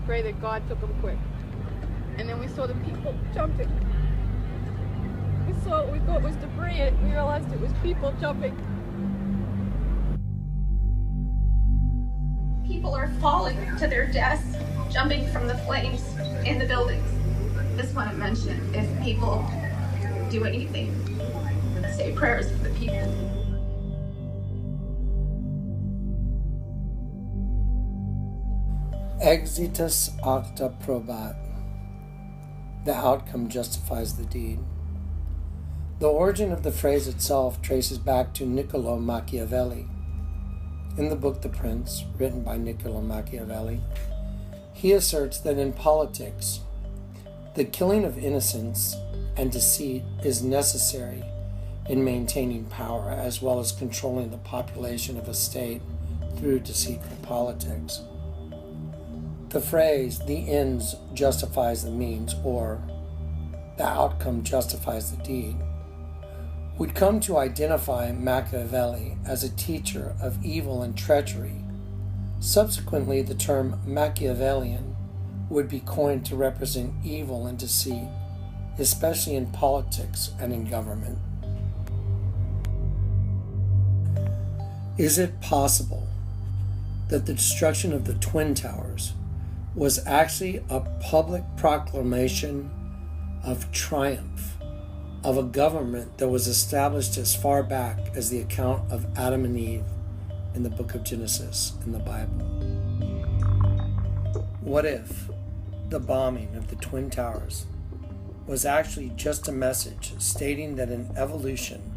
pray that God took them quick. And then we saw the people jumping. We saw what we thought was debris, and we realized it was people jumping. People are falling to their deaths, jumping from the flames in the buildings. Just want to mention, if people do anything, say prayers for the people. Exitus acta probat. The outcome justifies the deed. The origin of the phrase itself traces back to Niccolo Machiavelli. In the book The Prince, written by Niccolo Machiavelli, he asserts that in politics, the killing of innocents and deceit is necessary in maintaining power as well as controlling the population of a state through deceitful politics. The phrase, the ends justifies the means, or the outcome justifies the deed, would come to identify Machiavelli as a teacher of evil and treachery. Subsequently, the term Machiavellian would be coined to represent evil and deceit, especially in politics and in government. Is it possible that the destruction of the Twin Towers was actually a public proclamation of triumph of a government that was established as far back as the account of Adam and Eve in the book of Genesis in the Bible? What if the bombing of the Twin Towers was actually just a message stating that an evolution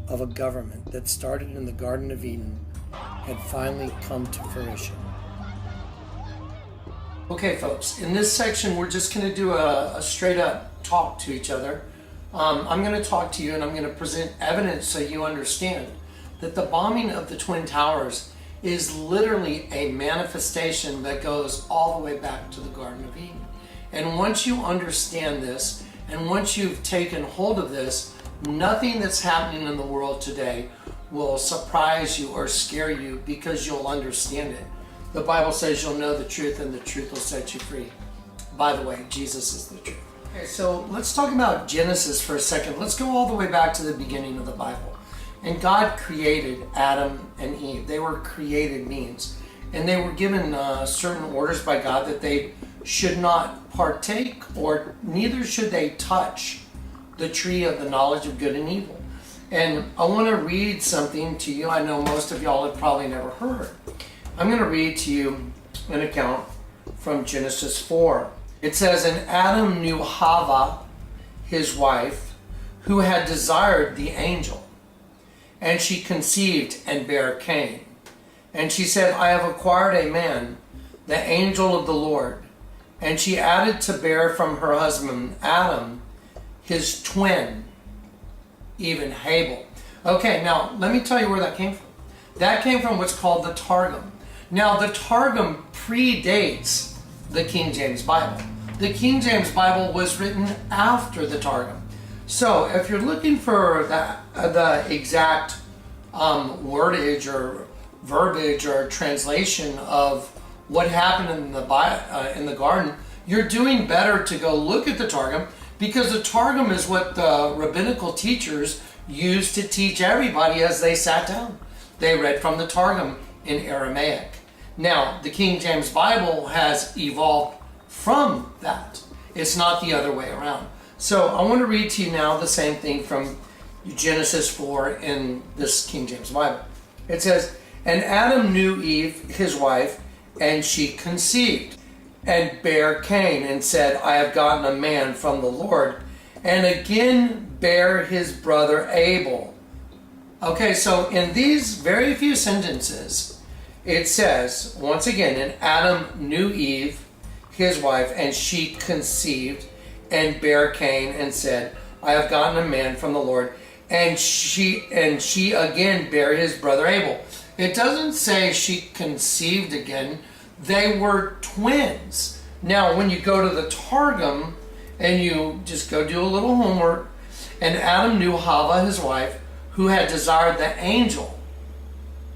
of a government that started in the Garden of Eden had finally come to fruition? Okay, folks, in this section, we're just going to do a straight up talk to each other. I'm going to talk to you and I'm going to present evidence so you understand that the bombing of the Twin Towers is literally a manifestation that goes all the way back to the Garden of Eden. And once you understand this, and once you've taken hold of this, nothing that's happening in the world today will surprise you or scare you because you'll understand it. The Bible says you'll know the truth and the truth will set you free. By the way, Jesus is the truth. Okay, so let's talk about Genesis for a second. Let's go all the way back to the beginning of the Bible. And God created Adam and Eve. They were created beings. And they were given certain orders by God that they should not partake, or neither should they touch the tree of the knowledge of good and evil. And I want to read something to you. I know most of y'all have probably never heard. I'm going to read to you an account from Genesis 4. It says, "And Adam knew Hava, his wife, who had desired the angel. And she conceived and bare Cain. And she said, I have acquired a man, the angel of the Lord. And she added to bear from her husband Adam, his twin, even Abel." Okay, now let me tell you where that came from. That came from what's called the Targum. Now the Targum predates the King James Bible. The King James Bible was written after the Targum. So if you're looking for the exact wordage or verbiage or translation of what happened in the garden, you're doing better to go look at the Targum, because the Targum is what the rabbinical teachers used to teach everybody as they sat down. They read from the Targum in Aramaic. Now, the King James Bible has evolved from that. It's not the other way around. So I want to read to you now the same thing from Genesis 4 in this King James Bible. It says, "And Adam knew Eve, his wife, and she conceived, and bare Cain, and said, I have gotten a man from the Lord, and again bare his brother Abel." Okay, so in these very few sentences, it says, once again, "And Adam knew Eve, his wife, and she conceived, and bare Cain, and said, I have gotten a man from the Lord, and she again bare his brother Abel." It doesn't say she conceived again. They were twins. Now, when you go to the Targum and you just go do a little homework, "And Adam knew Hava, his wife, who had desired the angel."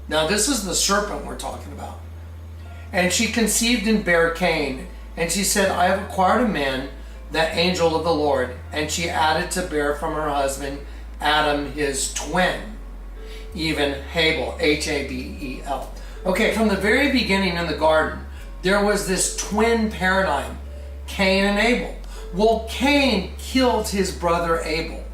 Now, this is the serpent we're talking about. "And she conceived and bare Cain, And she said, I have acquired a man, the angel of the Lord. And she added to bear from her husband Adam his twin, even Habel, Habel. Okay, from the very beginning in the garden, there was this twin paradigm, Cain and Abel. Well, Cain killed his brother Abel.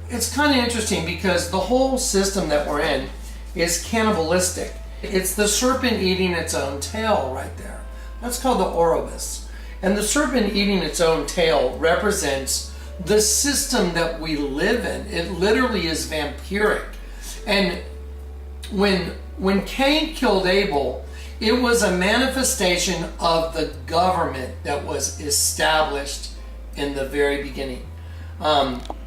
It's kind of interesting because the whole system that we're in is cannibalistic. It's the serpent eating its own tail right there. That's called the Ouroboros. And the serpent eating its own tail represents the system that we live in. It literally is vampiric. And when Cain killed Abel, it was a manifestation of the government that was established in the very beginning.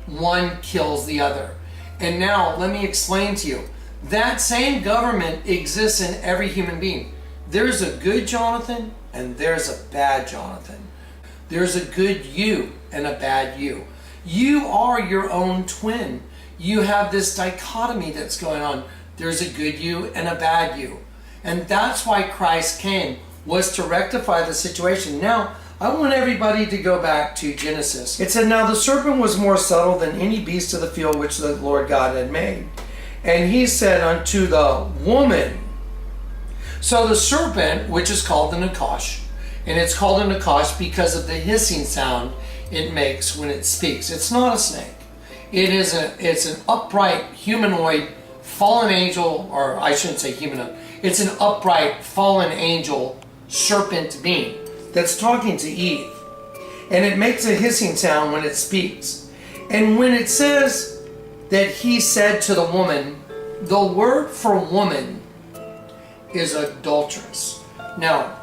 One kills the other. And now let me explain to you. That same government exists in every human being. There's a good Jonathan and there's a bad Jonathan. There's a good you and a bad you. You are your own twin. You have this dichotomy that's going on. There's a good you and a bad you. And that's why Christ came, was to rectify the situation. Now, I want everybody to go back to Genesis. It said, now the serpent was more subtle than any beast of the field which the Lord God had made. And he said unto the woman, so the serpent, which is called the Nakash, and it's called a Nakash because of the hissing sound it makes when it speaks. It's not a snake. It's an upright humanoid fallen angel, or I shouldn't say humanoid. It's an upright fallen angel serpent being that's talking to Eve. And it makes a hissing sound when it speaks. And when it says that he said to the woman, the word for woman is adulteress. Now,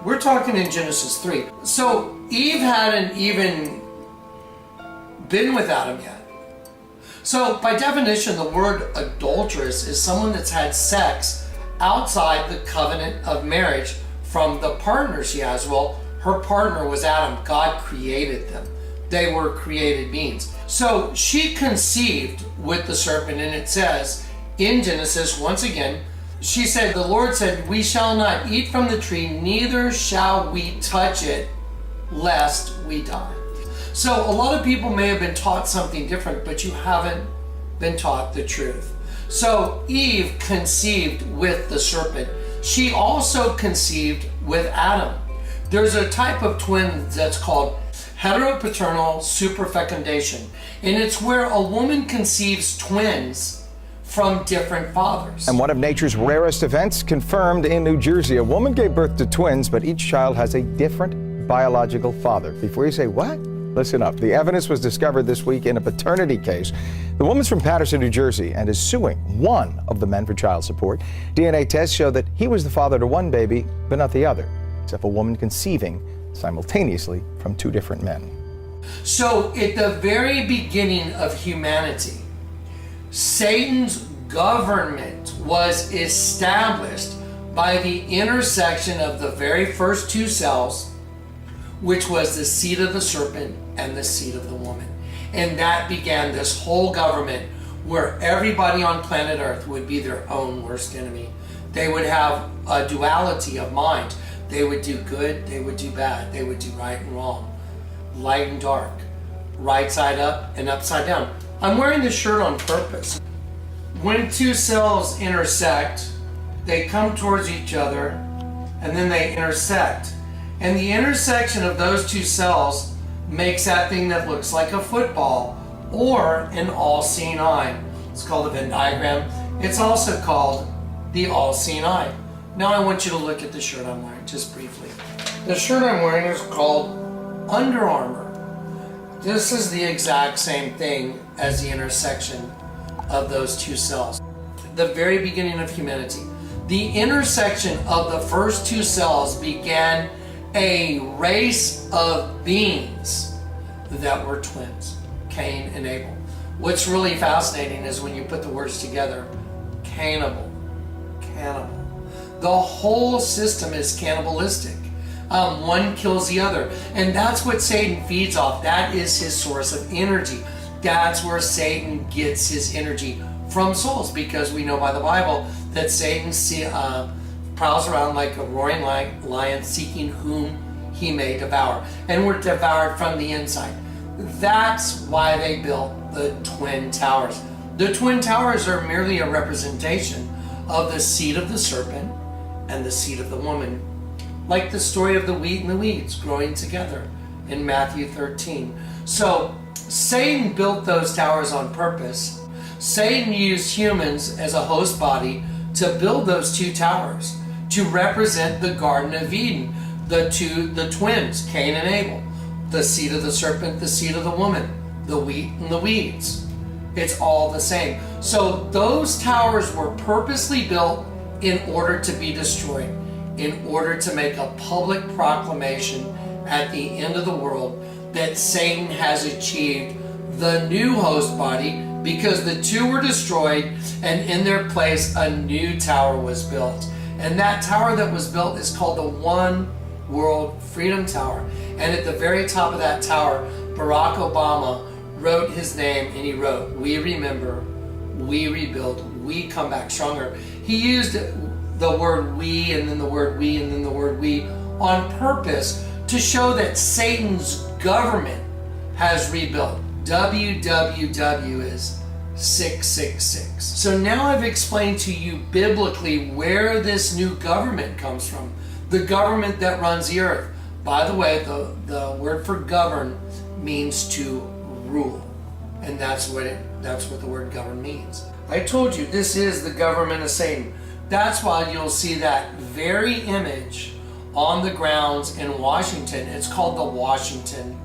we're talking in Genesis 3. So Eve hadn't even been with Adam yet. So by definition, the word adulteress is someone that's had sex outside the covenant of marriage from the partner she has. Well, her partner was Adam. God created them. They were created beings. So she conceived with the serpent, and it says in Genesis, once again, she said, the Lord said, we shall not eat from the tree, neither shall we touch it, lest we die. So a lot of people may have been taught something different, but you haven't been taught the truth. So Eve conceived with the serpent. She also conceived with Adam. There's a type of twin that's called heteropaternal superfecundation, and it's where a woman conceives twins from different fathers. And one of nature's rarest events confirmed in New Jersey. A woman gave birth to twins, but each child has a different biological father. Before you say, what? Listen up. The evidence was discovered this week in a paternity case. The woman's from Paterson, New Jersey, and is suing one of the men for child support. DNA tests show that he was the father to one baby, but not the other, except a woman conceiving simultaneously from two different men. So at the very beginning of humanity, Satan's government was established by the intersection of the very first two cells, which was the seed of the serpent and the seed of the woman. And that began this whole government where everybody on planet Earth would be their own worst enemy. They would have a duality of mind. They would do good, they would do bad. They would do right and wrong, light and dark, right side up and upside down. I'm wearing this shirt on purpose. When two cells intersect, they come towards each other and then they intersect. And the intersection of those two cells makes that thing that looks like a football or an all-seeing eye. It's called a Venn diagram. It's also called the all-seeing eye. Now I want you to look at the shirt I'm wearing, just briefly. The shirt I'm wearing is called Under Armour. This is the exact same thing as the intersection of those two cells. The very beginning of humanity. The intersection of the first two cells began a race of beings that were twins, Cain and Abel. What's really fascinating is when you put the words together, cannibal. The whole system is cannibalistic. One kills the other. And that's what Satan feeds off. That is his source of energy. That's where Satan gets his energy from souls, because we know by the Bible that Satan prowls around like a roaring lion seeking whom he may devour. And we're devoured from the inside. That's why they built the Twin Towers. The Twin Towers are merely a representation of the seed of the serpent and the seed of the woman. Like the story of the wheat and the weeds growing together in Matthew 13. So Satan built those towers on purpose. Satan used humans as a host body to build those two towers to represent the Garden of Eden, the twins, Cain and Abel, the seed of the serpent, the seed of the woman, the wheat and the weeds. It's all the same. So those towers were purposely built in order to be destroyed, in order to make a public proclamation at the end of the world that Satan has achieved the new host body, because the two were destroyed and in their place a new tower was built. And that tower that was built is called the One World Freedom Tower. And at the very top of that tower, Barack Obama wrote his name, and he wrote, "We remember, we rebuild, we come back stronger." He used the word "we" and then the word "we" and then the word "we" on purpose to show that Satan's government has rebuilt. WWW is 666. So now I've explained to you biblically where this new government comes from. The government that runs the earth. By the way, the word for govern means to rule. And that's what the word govern means. I told you this is the government of Satan. That's why you'll see that very image on the grounds in Washington. It's called the Washington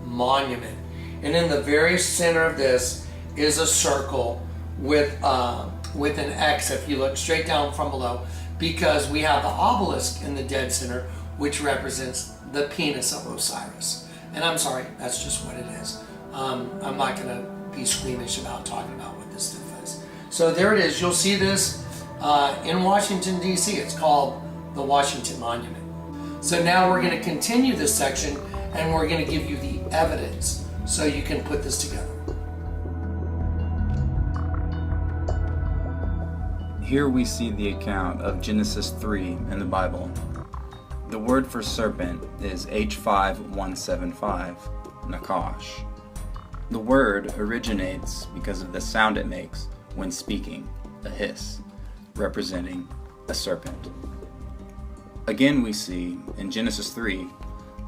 Monument. And in the very center of this is a circle with an X if you look straight down from below, because we have the obelisk in the dead center, which represents the penis of Osiris. And I'm sorry, that's just what it is. I'm not going to be squeamish about talking about what this stuff is. So there it is. You'll see this in Washington, D.C. It's called the Washington Monument. So now we're going to continue this section, and we're going to give you the evidence so you can put this together. Here we see the account of Genesis 3 in the Bible. The word for serpent is H5175, Nakash. The word originates because of the sound it makes when speaking, a hiss, representing a serpent. Again, we see in Genesis 3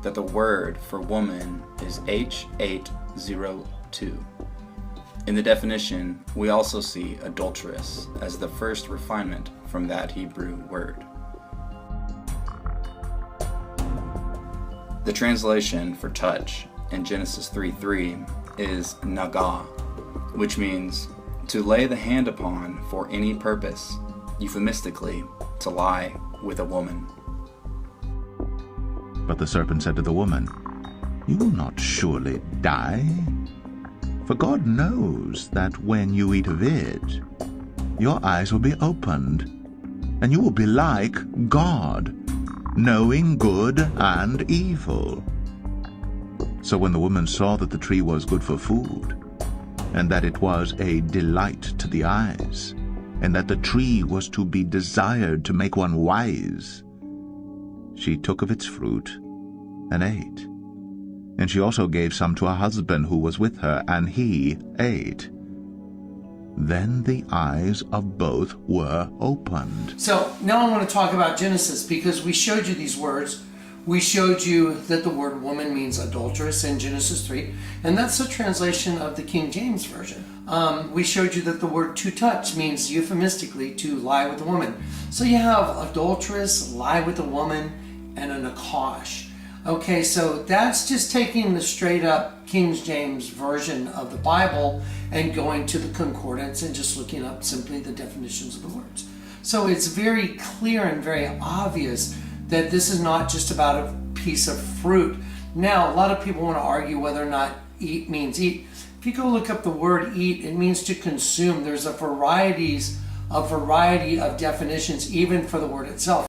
that the word for woman is H802. In the definition, we also see adulteress as the first refinement from that Hebrew word. The translation for touch in Genesis 3:3 is naga, which means to lay the hand upon for any purpose, euphemistically, to lie with a woman. But the serpent said to the woman, "You will not surely die. For God knows that when you eat of it, your eyes will be opened, and you will be like God, knowing good and evil." So when the woman saw that the tree was good for food, and that it was a delight to the eyes, and that the tree was to be desired to make one wise, she took of its fruit and ate. And she also gave some to her husband who was with her, and he ate. Then the eyes of both were opened. So now I want to talk about Genesis, because we showed you these words. We showed you that the word woman means adulteress in Genesis 3, and that's the translation of the King James Version. We showed you that the word to touch means euphemistically to lie with a woman. So you have adulteress, lie with a woman, and a nakash. Okay, so that's just taking the straight up King James Version of the Bible and going to the concordance and just looking up simply the definitions of the words. So it's very clear and very obvious that this is not just about a piece of fruit. Now, a lot of people want to argue whether or not eat means eat. If you go look up the word eat, it means to consume. There's a variety of definitions even for the word itself.